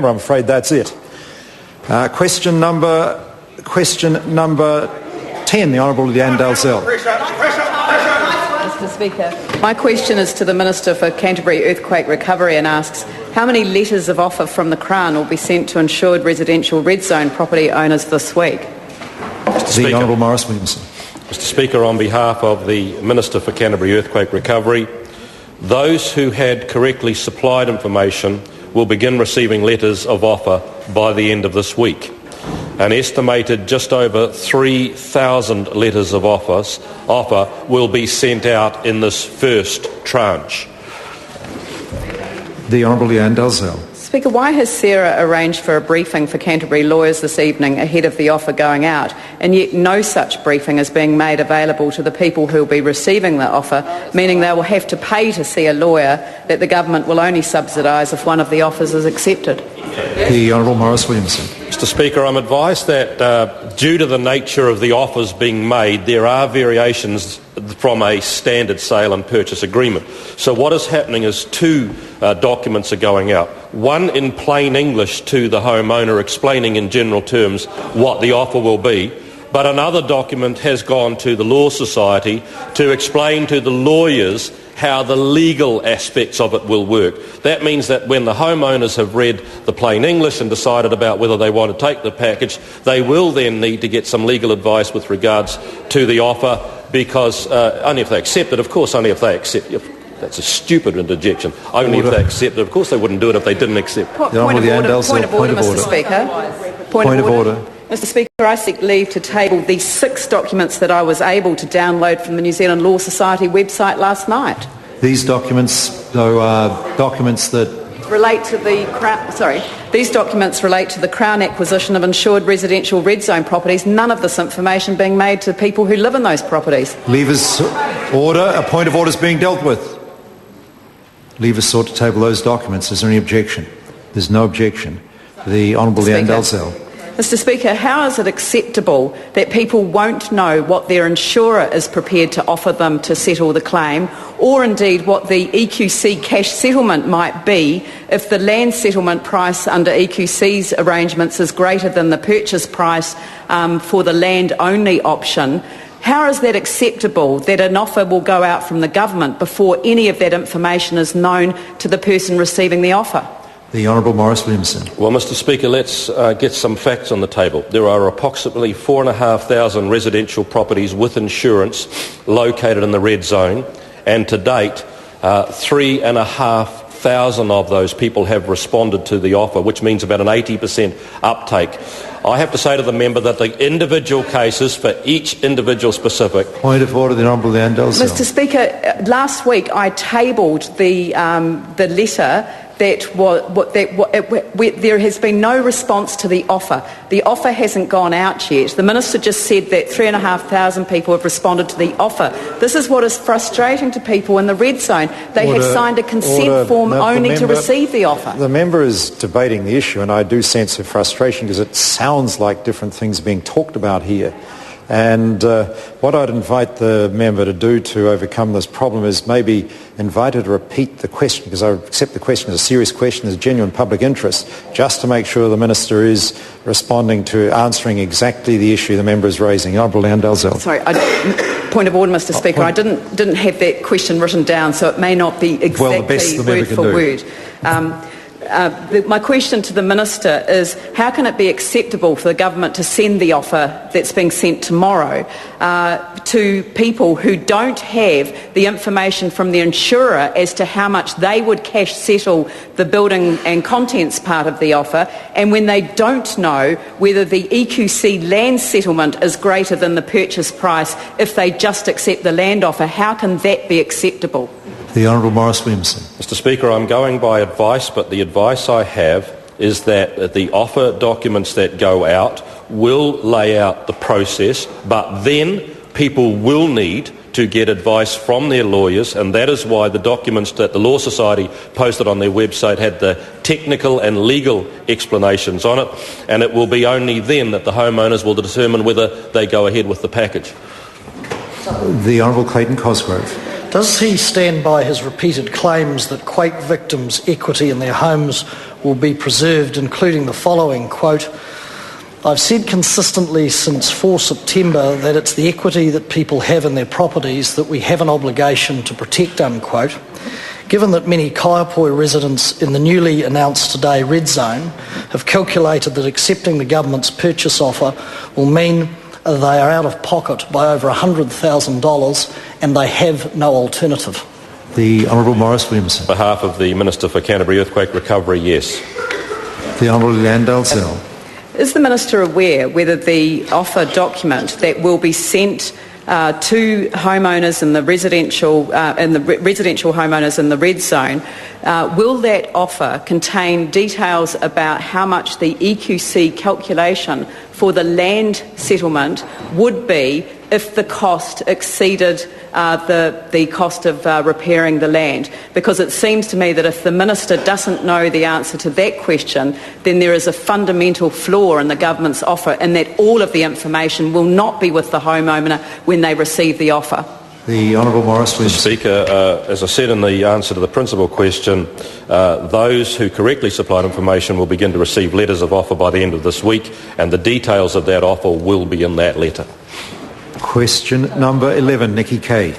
I'm afraid that's it. Question number 10, the Honourable Lianne Dalziel. Mr Speaker, my question is to the Minister for Canterbury Earthquake Recovery and asks, how many letters of offer from the Crown will be sent to insured residential red zone property owners this week? The Honourable Maurice Williamson. Mr Speaker, on behalf of the Minister for Canterbury Earthquake Recovery, those who had correctly supplied information will begin receiving letters of offer by the end of this week. An estimated just over 3,000 letters of offer will be sent out in this first tranche. The Honourable Lianne Dalziel. Speaker, why has Sarah arranged for a briefing for Canterbury lawyers this evening ahead of the offer going out, and yet no such briefing is being made available to the people who will be receiving the offer, meaning they will have to pay to see a lawyer that the government will only subsidise if one of the offers is accepted? The Honourable Maurice Williamson. Mr Speaker, I'm advised that due to the nature of the offers being made, there are variations from a standard sale and purchase agreement. So what is happening is two documents are going out. One in plain English to the homeowner explaining in general terms what the offer will be, but another document has gone to the Law Society to explain to the lawyers how the legal aspects of it will work. That means that when the homeowners have read the plain English and decided about whether they want to take the package, they will then need to get some legal advice with regards to the offer, because only if they accept it, of course, only if they accept it. That's a stupid interjection. Only if they accept it. Of course they wouldn't do it if they didn't accept it. Point of order, Mr Speaker. Point of order. Mr Speaker, I seek leave to table the 6 documents that I was able to download from the New Zealand Law Society website last night. These documents, though, are documents that relate to the Crown. These documents relate to the Crown acquisition of insured residential red zone properties. None of this information being made to people who live in those properties. Leavers order. A point of order is being dealt with. Leavers sought to table those documents. Is there any objection? There's no objection. The Honourable Lianne Dalziel. Mr Speaker, how is it acceptable that people won't know what their insurer is prepared to offer them to settle the claim, or indeed what the EQC cash settlement might be if the land settlement price under EQC's arrangements is greater than the purchase price for the land-only option? How is that acceptable that an offer will go out from the government before any of that information is known to the person receiving the offer? The Honourable Maurice Williamson. Well, Mr Speaker, let's get some facts on the table. There are approximately 4,500 residential properties with insurance located in the red zone, and to date 3,500 of those people have responded to the offer, which means about an 80% uptake. I have to say to the member that the individual cases for each individual specific... Point of order, the Honourable Lianne Dalziel. Mr Speaker, last week I tabled the letter there has been no response to the offer. The offer hasn't gone out yet. The Minister just said that 3,500 people have responded to the offer. This is what is frustrating to people in the red zone. They have signed a consent form only to receive the offer. The member is debating the issue, and I do sense her frustration because it sounds like different things are being talked about here. And what I'd invite the member to do to overcome this problem is maybe invite her to repeat the question, because I accept the question as a serious question, as genuine public interest, just to make sure the Minister is responding to answering exactly the issue the member is raising. Honourable Lianne Dalziel. Sorry, point of order, Mr Speaker. I didn't have that question written down, so it may not be exactly word for word. My question to the Minister is, how can it be acceptable for the government to send the offer that's being sent tomorrow to people who don't have the information from the insurer as to how much they would cash settle the building and contents part of the offer, and when they don't know whether the EQC land settlement is greater than the purchase price if they just accept the land offer? How can that be acceptable? The Honourable Maurice Williamson. Mr Speaker, I'm going by advice, but the advice I have is that the offer documents that go out will lay out the process, but then people will need to get advice from their lawyers, and that is why the documents that the Law Society posted on their website had the technical and legal explanations on it, and it will be only then that the homeowners will determine whether they go ahead with the package. The Honourable Clayton Cosgrove. Does he stand by his repeated claims that quake victims' equity in their homes will be preserved, including the following, quote, "I've said consistently since 4 September that it's the equity that people have in their properties that we have an obligation to protect," unquote. Given that many Kaiapoi residents in the newly announced today red zone have calculated that accepting the government's purchase offer will mean they are out of pocket by over $100,000 and they have no alternative. The Honourable Maurice Williamson. On behalf of the Minister for Canterbury Earthquake Recovery, yes. The Honourable Lianne Dalziel. Is the Minister aware whether the offer document that will be sent to homeowners in the residential homeowners in the red zone, will that offer contain details about how much the EQC calculation for the land settlement would be if the cost exceeded the cost of repairing the land? Because it seems to me that if the Minister doesn't know the answer to that question, then there is a fundamental flaw in the government's offer, and that all of the information will not be with the homeowner when they receive the offer. The Honourable Maurice Williamson. Speaker, as I said in the answer to the principal question, those who correctly supplied information will begin to receive letters of offer by the end of this week, and the details of that offer will be in that letter. Question number 11, Nikki Kay.